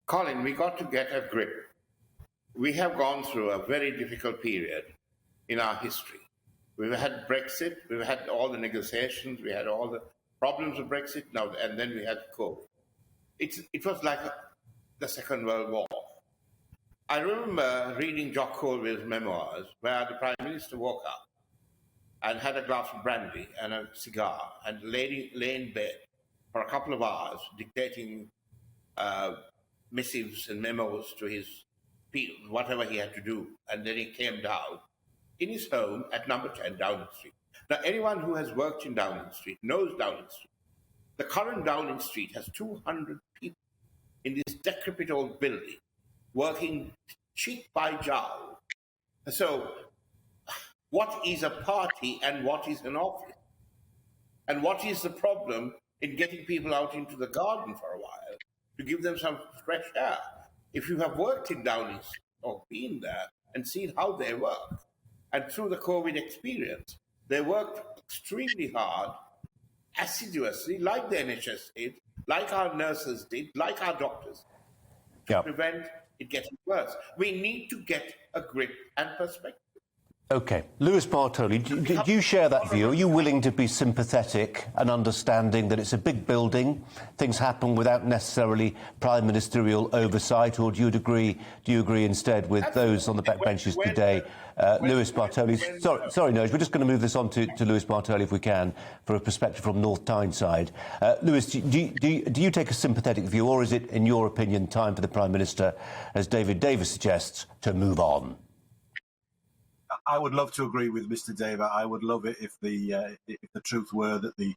Colin, we got to get a grip. We have gone through a very difficult period in our history. We've had Brexit, we've had all the negotiations, we had all the problems with Brexit now, and then we had COVID. It was like the Second World War. I remember reading Jock Colville's memoirs, where the Prime Minister woke up and had a glass of brandy and a cigar and lay in bed for a couple of hours dictating missives and memos to his people, whatever he had to do. And then he came down in his home at number 10 Downing Street. Now, anyone who has worked in Downing Street knows Downing Street. The current Downing Street has 200 people in this decrepit old building working cheek by jowl. So what is a party and what is an office? And what is the problem in getting people out into the garden for a while to give them some fresh air? If you have worked in Downing Street or been there and seen how they work, and through the COVID experience, they worked extremely hard, assiduously, like the NHS did, like our nurses did, like our doctors, to prevent it getting worse. We need to get a grip and perspective. OK. Lewis Bartoli, do you share that view? Are you willing to be sympathetic and understanding that it's a big building, things happen without necessarily prime ministerial oversight, or do you agree instead with those on the backbenches today? Lewis Bartoli, sorry, Noj, we're just going to move this on to Lewis Bartoli if we can, for a perspective from North Tyneside. Lewis, do you take a sympathetic view, or is it, in your opinion, time for the Prime Minister, as David Davis suggests, to move on? I would love to agree with Mr. Deva. I would love it if the truth were that the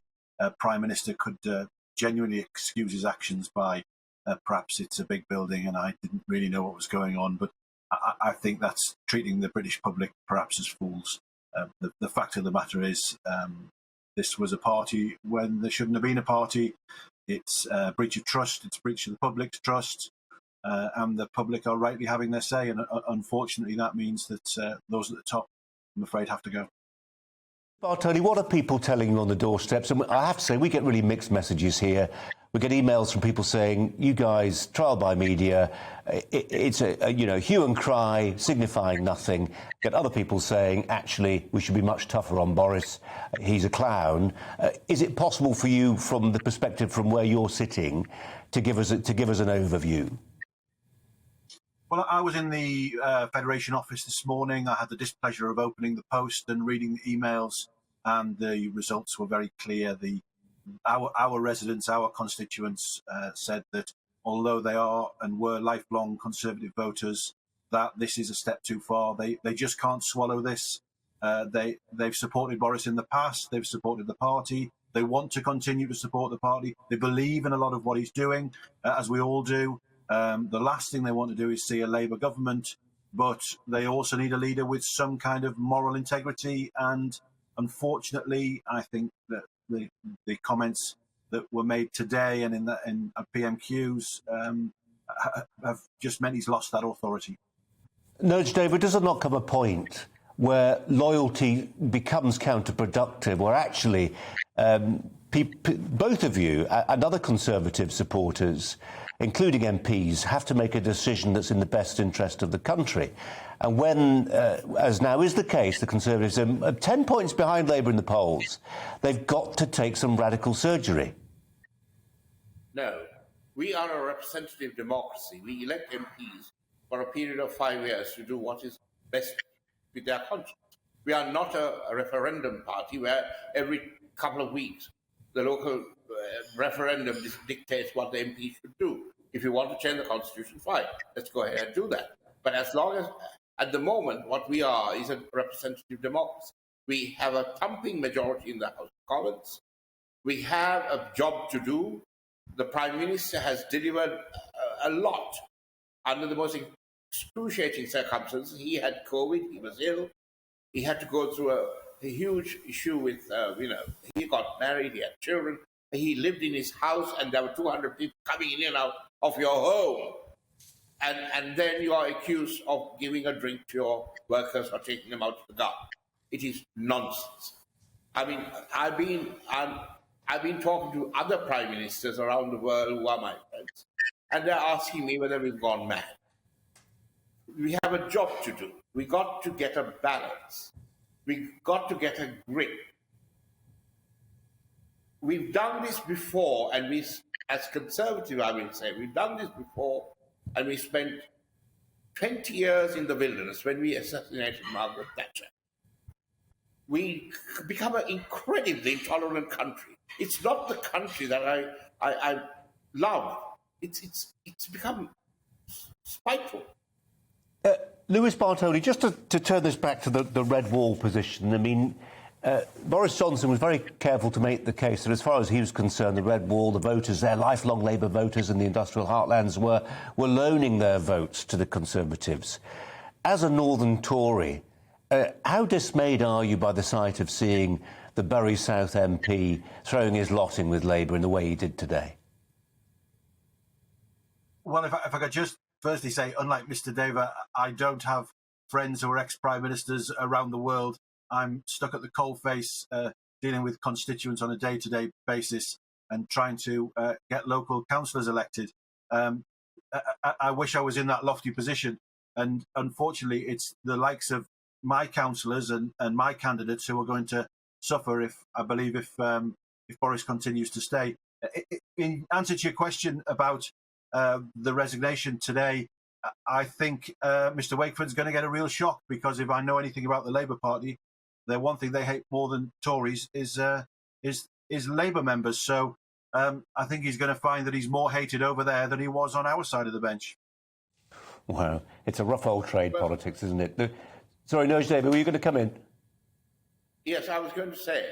Prime Minister could genuinely excuse his actions by perhaps it's a big building and I didn't really know what was going on. But I think that's treating the British public perhaps as fools. The fact of the matter is this was a party when there shouldn't have been a party. It's a breach of trust. It's a breach of the public's trust. And the public are rightly having their say, and unfortunately that means that those at the top, I'm afraid, have to go. Bartoli, what are people telling you on the doorsteps? And I have to say, we get really mixed messages here. We get emails from people saying, you guys, trial by media, it's a hue and cry, signifying nothing. Get other people saying, actually, we should be much tougher on Boris. He's a clown. Is it possible for you, from the perspective from where you're sitting, to give us an overview? Well, I was in the Federation office this morning. I had the displeasure of opening the post and reading the emails, and the results were very clear. Our residents, our constituents said that although they are and were lifelong Conservative voters, that this is a step too far. They just can't swallow this. They've supported Boris in the past. They've supported the party. They want to continue to support the party. They believe in a lot of what he's doing, as we all do. The last thing they want to do is see a Labour government, but they also need a leader with some kind of moral integrity. And unfortunately, I think that the comments that were made today and in PMQs have just meant he's lost that authority. No, David, does there not come a point where loyalty becomes counterproductive, where actually both of you and other Conservative supporters, including MPs, have to make a decision that's in the best interest of the country? And when, as now is the case, the Conservatives are 10 points behind Labour in the polls, they've got to take some radical surgery. No, we are a representative democracy. We elect MPs for a period of 5 years to do what is best with their conscience. We are not a referendum party where every couple of weeks the local referendum dictates what the MP should do. If you want to change the constitution, fine, let's go ahead and do that. But as long as, at the moment, what we are is a representative democracy. We have a thumping majority in the House of Commons. We have a job to do. The Prime Minister has delivered a lot under the most excruciating circumstances. He had COVID, he was ill, he had to go through a huge issue with, he got married, he had children, he lived in his house, and there were 200 people coming in and out of your home. And then you are accused of giving a drink to your workers or taking them out to the garden. It is nonsense. I mean, I've been talking to other prime ministers around the world who are my friends, and they're asking me whether we've gone mad. We have a job to do. We got to get a balance. We got to get a grip. We've done this before, and we, as Conservative, I will say, we've done this before, and we spent 20 years in the wilderness when we assassinated Margaret Thatcher. We become an incredibly intolerant country. It's not the country that I love. It's become spiteful. Lewis Bartoli, just to turn this back to the red wall position, I mean, Boris Johnson was very careful to make the case that as far as he was concerned, the red wall, the voters there, lifelong Labour voters in the industrial heartlands were loaning their votes to the Conservatives. As a Northern Tory, how dismayed are you by the sight of seeing the Bury South MP throwing his lot in with Labour in the way he did today? Well, if I could just firstly say, unlike Mr. Dever, I don't have friends who are ex-prime ministers around the world. I'm stuck at the coalface dealing with constituents on a day-to-day basis and trying to get local councillors elected. I wish I was in that lofty position. And unfortunately, it's the likes of my councillors and my candidates who are going to suffer if Boris continues to stay. In answer to your question about the resignation today, I think Mr. Wakeford's going to get a real shock, because if I know anything about the Labour Party, the one thing they hate more than Tories is Labour members. So I think he's going to find that he's more hated over there than he was on our side of the bench. Wow, it's a rough old trade, politics, isn't it? Sorry, no, David, were you going to come in? Yes, I was going to say,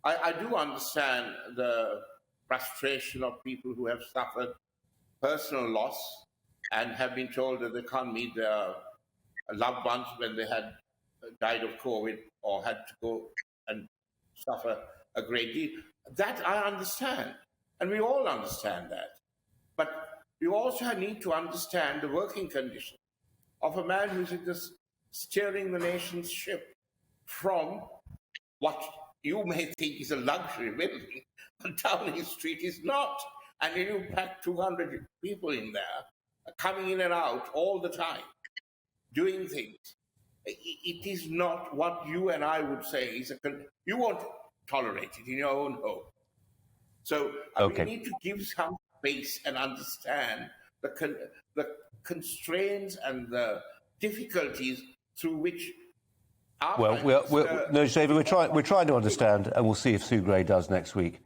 I do understand the frustration of people who have suffered personal loss and have been told that they can't meet their loved ones when they had died of COVID or had to go and suffer a great deal. That I understand, and we all understand that. But we also need to understand the working condition of a man who's just steering the nation's ship from what you may think is a luxury building, but Downing Street is not. And then you pack 200 people in there, coming in and out all the time, doing things. It is not what you and I would say is you won't tolerate it in your own home. So we need to give some space and understand the constraints and the difficulties through which no, David, we're trying to understand, and we'll see if Sue Gray does next week.